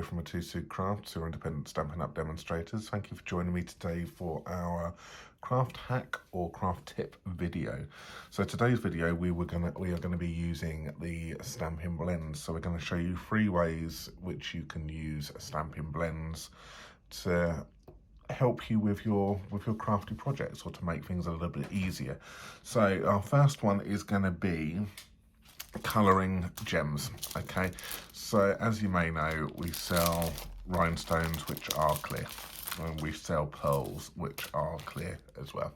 from Mitosu Crafts, your independent Stampin' Up! Demonstrators. Thank you for joining me today for our craft hack or craft tip video. So today's video we are going to be using the Stampin Blends. So we're going to show you 3 ways which you can use Stampin Blends to help you with your crafty projects or to make things a little bit easier. So our first one is going to be colouring gems. Okay, so as you may know, we sell rhinestones which are clear, and we sell pearls which are clear as well.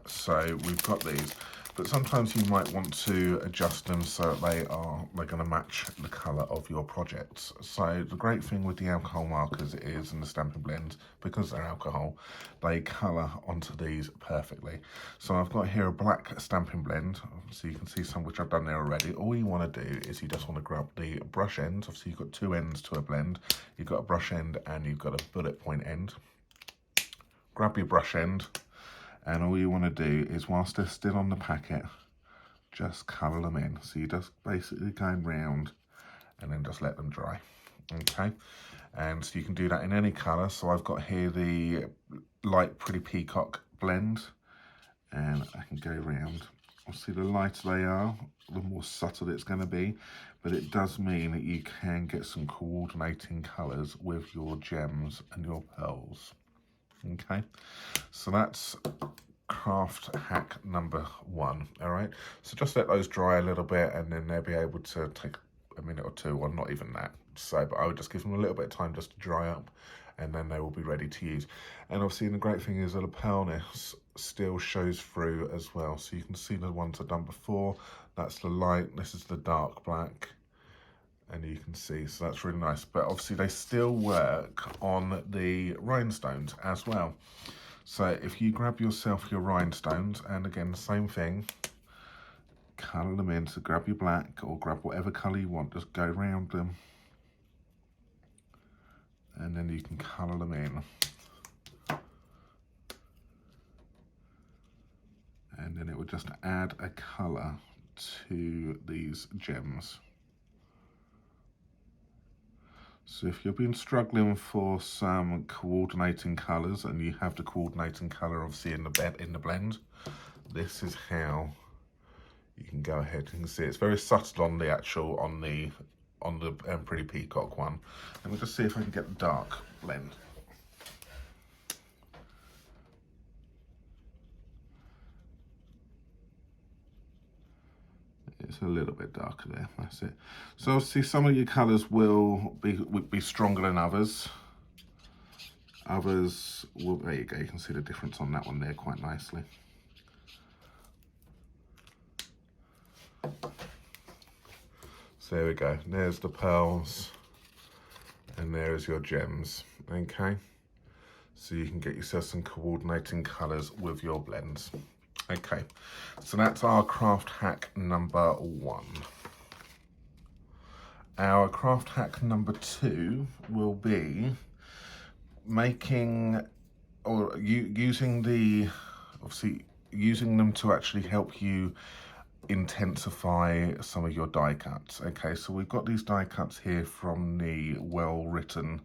So we've got these, but sometimes you might want to adjust them so that they're going to match the colour of your projects. So the great thing with the alcohol markers is, and the Stampin Blends, because they're alcohol, they colour onto these perfectly. So I've got here a black Stampin Blend, so you can see some which I've done there already. All you want to do is you just want to grab the brush ends. Obviously you've got 2 ends to a blend. You've got a brush end and you've got a bullet point end. Grab your brush end, and all you want to do is, whilst they're still on the packet, just colour them in. So you're just basically going round and then just let them dry. Okay, and so you can do that in any colour. So I've got here the light Pretty Peacock blend, and I can go round. Obviously the lighter they are, the more subtle it's going to be, but it does mean that you can get some coordinating colours with your gems and your pearls. Okay, so that's craft hack number 1. All right, so just let those dry a little bit, and then they'll be able to take a minute or 2, or not even that. So, but I would just give them a little bit of time just to dry up, and then they will be ready to use. And obviously the great thing is that the pearlness still shows through as well. So you can see the ones I've done before. That's the light, this is the dark black. And you can see, so that's really nice. But obviously they still work on the rhinestones as well. So if you grab yourself your rhinestones, and again, the same thing, colour them in. So grab your black, or grab whatever colour you want, just go around them. And then you can colour them in. And then it will just add a colour to these gems. So if you've been struggling for some coordinating colours, and you have the coordinating colour obviously in the blend, this is how you can go ahead. You can see it's very subtle on the actual, on the Pretty Peacock one. And we'll just see if I can get the dark blend. It's a little bit darker there, that's it. So obviously some of your colours will be stronger than others. Others will, there you go, you can see the difference on that one there quite nicely. So there we go, there's the pearls, and there's your gems, okay? So you can get yourself some coordinating colours with your blends. Okay, so that's our craft hack number 1. Our craft hack number 2 will be making, or using them to actually help you intensify some of your die cuts. Okay, so we've got these die cuts here from the well-written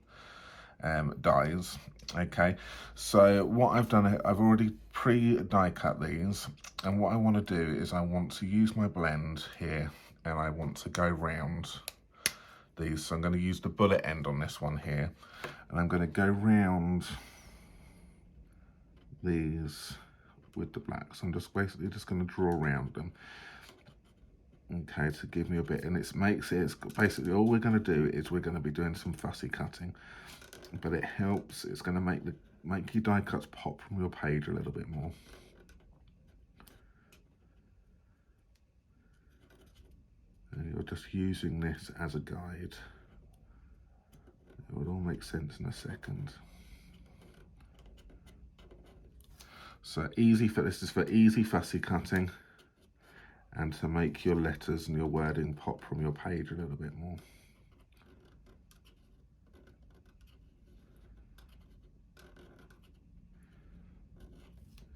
dies. Okay, so what I've done, I've already pre-die cut these, and what I want to do is I want to use my blend here, and I want to go round these. So I'm going to use the bullet end on this one here, and I'm going to go round these with the black. So I'm just basically just going to draw around them, okay, to give me a bit, and it's basically all we're going to do is we're going to be doing some fussy cutting, but it helps, it's going to make your die cuts pop from your page a little bit more. And you're just using this as a guide. It will all make sense in a second. So this is for easy fussy cutting, and to make your letters and your wording pop from your page a little bit more.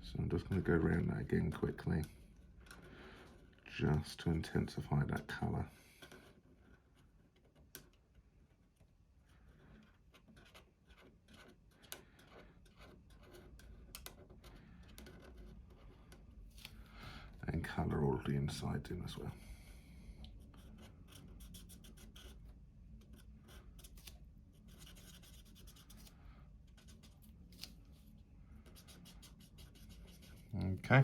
So I'm just going to go around that again quickly, just to intensify that colour. then colour all the inside in as well. Okay,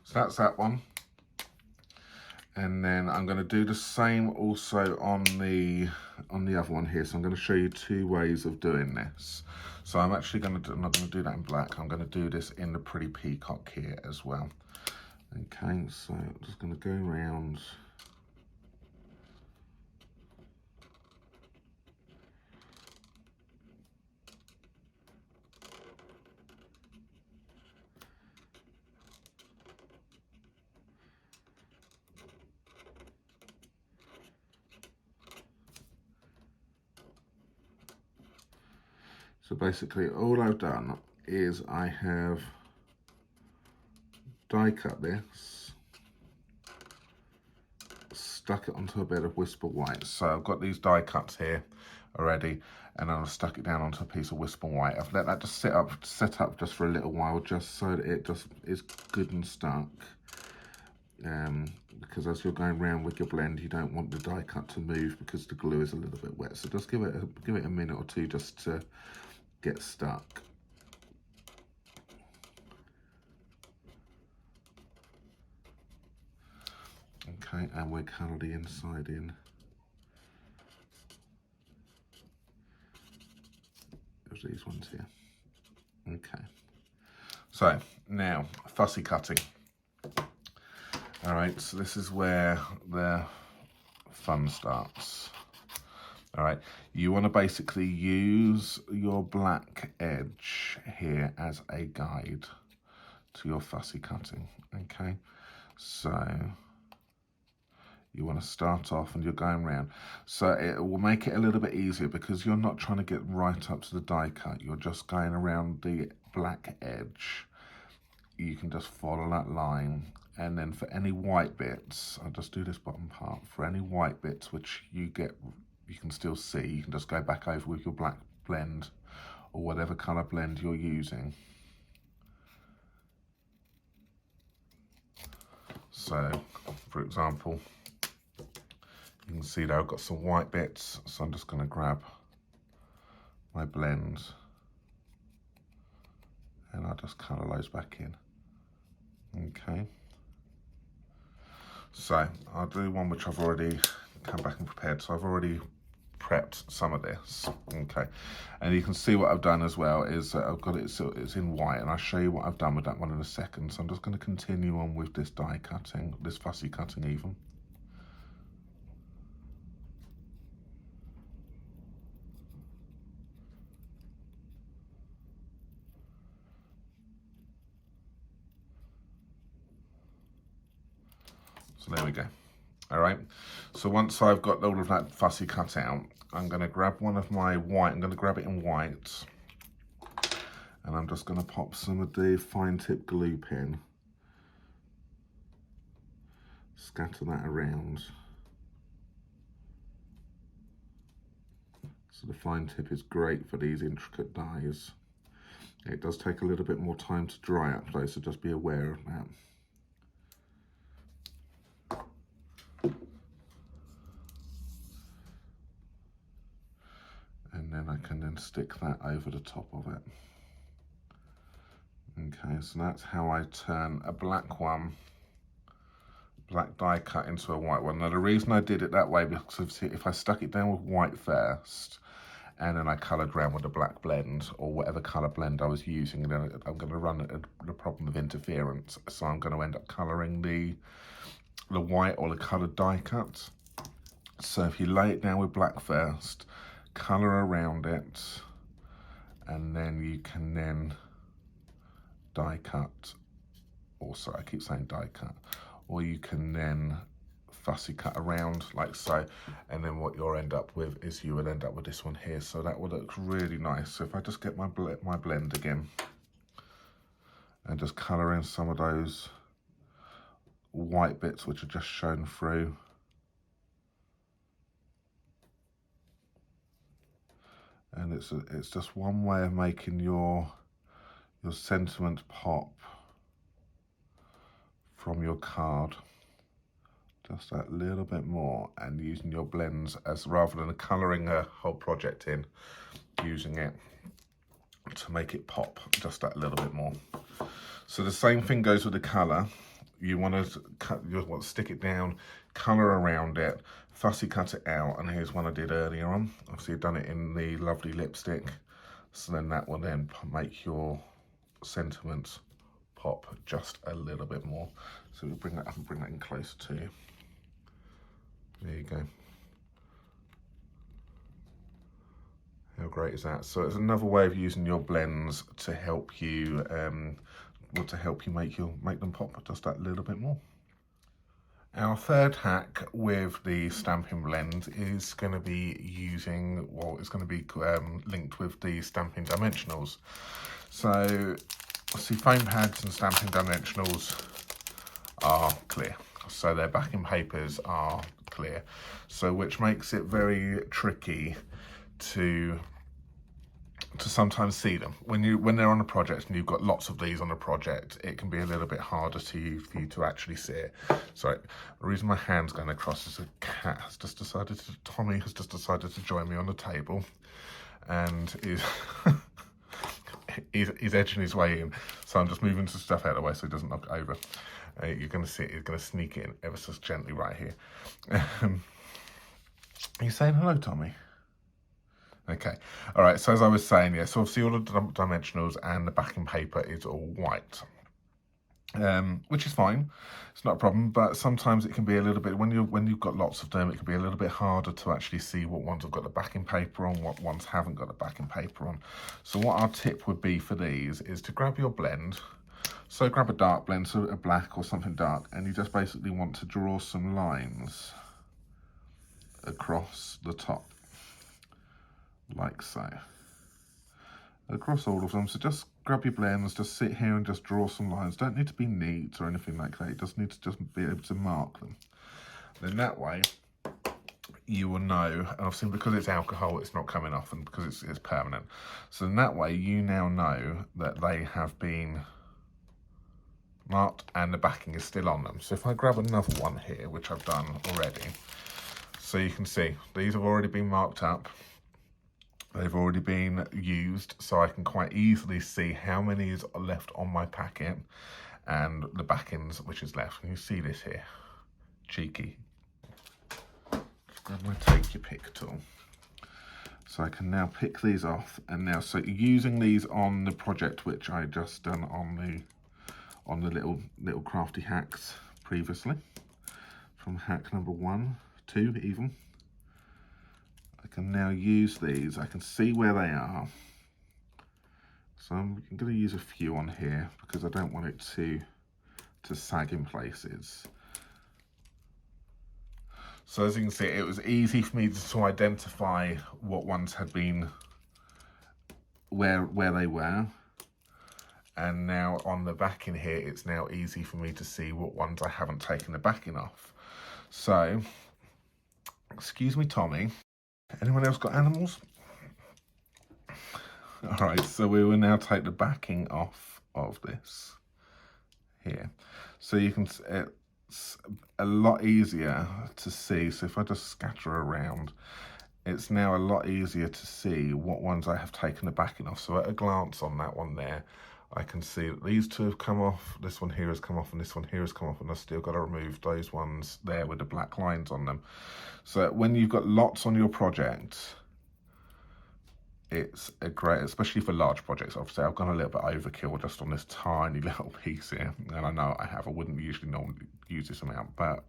so that's that one. And then I'm going to do the same also on the other one here. So I'm going to show you two ways of doing this. So I'm actually going to I'm not going to do that in black. I'm going to do this in the Pretty Peacock here as well. Okay, so I'm just going to go around. So basically all I've done is I have die cut this, stuck it onto a bed of Whisper White. So I've got these die cuts here already, and I've stuck it down onto a piece of Whisper White. I've let that just set up just for a little while, just so that it just is good and stuck. Because as you're going around with your blend, you don't want the die cut to move because the glue is a little bit wet. So just give it a minute or two just to get stuck. Okay, and we'll colour the inside in. There's these ones here. Okay, so now fussy cutting. All right, so this is where the fun starts. All right, you want to basically use your black edge here as a guide to your fussy cutting. Okay, so you want to start off and you're going round. So it will make it a little bit easier because you're not trying to get right up to the die cut. You're just going around the black edge. You can just follow that line. And then for any white bits, I'll just do this bottom part. For any white bits which you can still see, you can just go back over with your black blend or whatever colour blend you're using. So, for example, you can see there I've got some white bits, so I'm just going to grab my blend and I'll just colour those back in. Okay. So I'll do one which I've already come back and prepared. So I've already prepped some of this. Okay, and you can see what I've done as well is I've got it so it's in white, and I'll show you what I've done with that one in a second. So I'm just going to continue on with this die cutting, this fussy cutting even. So there we go. All right, so once I've got all of that fussy cut out, I'm going to grab one of my white, I'm going to grab it in white, and I'm just going to pop some of the fine tip glue pen, scatter that around. So the fine tip is great for these intricate dies. It does take a little bit more time to dry up though, so just be aware of that. And then I can then stick that over the top of it. Okay, so that's how I turn a black die cut into a white one. Now the reason I did it that way, because if I stuck it down with white first, and then I coloured around with a black blend, or whatever colour blend I was using, and then I'm going to run the problem of interference. So I'm going to end up colouring the white or the coloured die cut. So if you lay it down with black first, colour around it, and then you can then die cut, or sorry, I keep saying die cut, or you can then fussy cut around like so, and then what you'll end up with is you will end up with this one here. So that will look really nice. So if I just get my blend again and just colour in some of those white bits which are just shown through. And it's just one way of making your sentiment pop from your card. Just that little bit more, and using your blends as rather than colouring a whole project in, using it to make it pop just that little bit more. So the same thing goes with the colour. You want to stick it down, colour around it, fussy cut it out, and here's one I did earlier on. Obviously I've done it in the lovely lipstick, so then that will then make your sentiments pop just a little bit more. So we'll bring that up and bring that in closer to you. There you go. How great is that? So it's another way of using your blends to help you make them pop just that little bit more. Our third hack with the Stampin Blend is going to be using, well, it's going to be linked with the Stampin Dimensionals. So, see, foam pads and Stampin Dimensionals are clear. So their backing papers are clear. So which makes it very tricky to sometimes see them. When they're on a project and you've got lots of these on a project, it can be a little bit harder for you to actually see it. Sorry, the reason my hand's going across is a cat has just decided to, Tommy has just decided to join me on the table, and he's edging his way in. So I'm just moving some stuff out of the way so he doesn't knock it over. You're going to see it, he's going to sneak in ever so gently right here. Are you saying hello, Tommy? Okay, all right, so as I was saying, yeah, so obviously all the dimensionals and the backing paper is all white, which is fine, it's not a problem, but sometimes it can be a little bit, when you've got lots of them, it can be a little bit harder to actually see what ones have got the backing paper on, what ones haven't got the backing paper on. So what our tip would be for these is to grab your blend, so grab a dark blend, so a black or something dark, and you just basically want to draw some lines across the top. Like so, across all of them. So just grab your blends, just sit here and just draw some lines. Don't need to be neat or anything like that. You just need to just be able to mark them. Then that way you will know, and obviously because it's alcohol, it's not coming off, and because it's permanent. So in that way you now know that they have been marked and the backing is still on them. So if I grab another one here, which I've done already, so you can see these have already been marked up. They've already been used, so I can quite easily see how many is left on my packet and the backings which is left. Can you see this here? Cheeky. I'm going to take your pick tool. So I can now pick these off, and now, so using these on the project which I just done on the little crafty hacks previously, from hack number 1, 2 even. I can now use these, I can see where they are. So I'm going to use a few on here because I don't want it to sag in places. So as you can see, it was easy for me to identify what ones had been, where they were. And now on the backing here, it's now easy for me to see what ones I haven't taken the backing off. So, excuse me, Tommy. Anyone else got animals? All right, so we will now take the backing off of this here. So you can, it's a lot easier to see. So if I just scatter around, it's now a lot easier to see what ones I have taken the backing off. So at a glance on that one there, I can see that these two have come off, this one here has come off, and this one here has come off, and I've still got to remove those ones there with the black lines on them. So when you've got lots on your project, it's a great, especially for large projects. Obviously I've gone a little bit overkill just on this tiny little piece here, and I know I wouldn't usually normally use this amount, but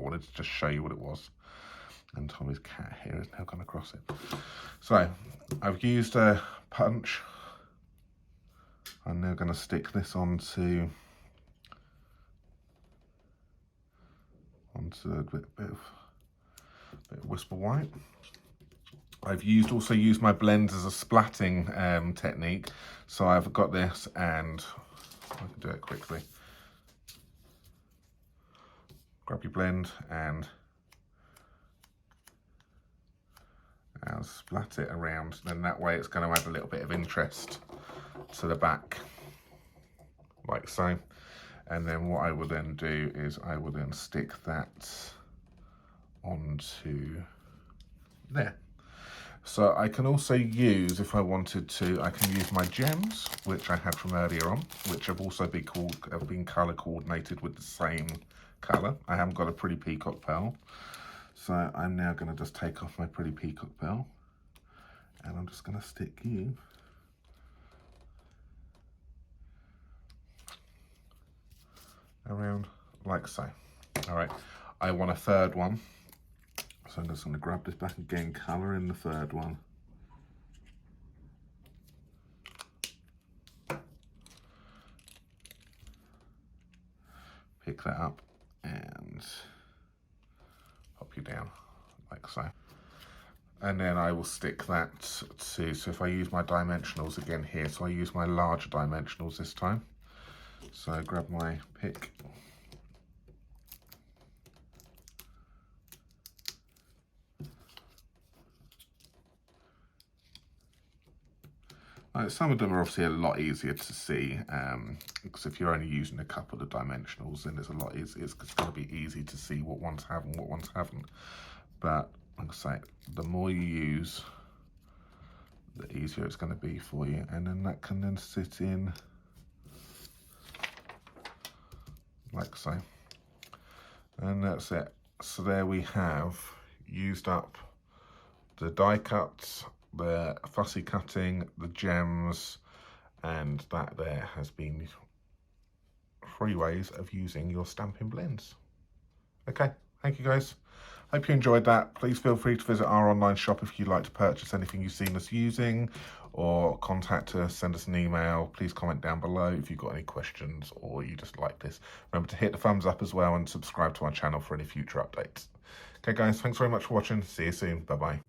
I wanted to just show you what it was. And Tommy's cat here has now gone across it. So I've used a punch. I'm now going to stick this onto a bit of Whisper White. I've also used my blends as a splatting technique. So I've got this, and I can do it quickly. Grab your blend and I'll splat it around. Then that way it's going to add a little bit of interest to the back, like so. And then what I will then do is I will then stick that onto there. So I can also use, if I wanted to, I can use my gems, which I had from earlier on, which have also been colour coordinated with the same colour. I haven't got a pretty peacock pearl, so I'm now going to just take off my pretty peacock pearl, and I'm just going to stick you around like so. All right, I want a third one, so I'm just going to grab this back again, colour in the third one. Pick that up and pop you down like so. And then I will stick that to, so if I use my dimensionals again here, so I use my larger dimensionals this time. So I grab my pick, some of them are obviously a lot easier to see, because if you're only using a couple of dimensionals, then it's a lot easier. It's going to be easy to see what ones have and what ones haven't. But like I say, the more you use, the easier it's going to be for you. And then that can then sit in like so. And that's it. So there we have used up the die cuts, the fussy cutting, the gems, and that there has been 3 ways of using your Stampin Blends. Okay, thank you guys. Hope you enjoyed that. Please feel free to visit our online shop if you'd like to purchase anything you've seen us using, or contact us, send us an email. Please comment down below if you've got any questions or you just like this. Remember to hit the thumbs up as well and subscribe to our channel for any future updates. Okay guys, thanks very much for watching. See you soon. Bye bye.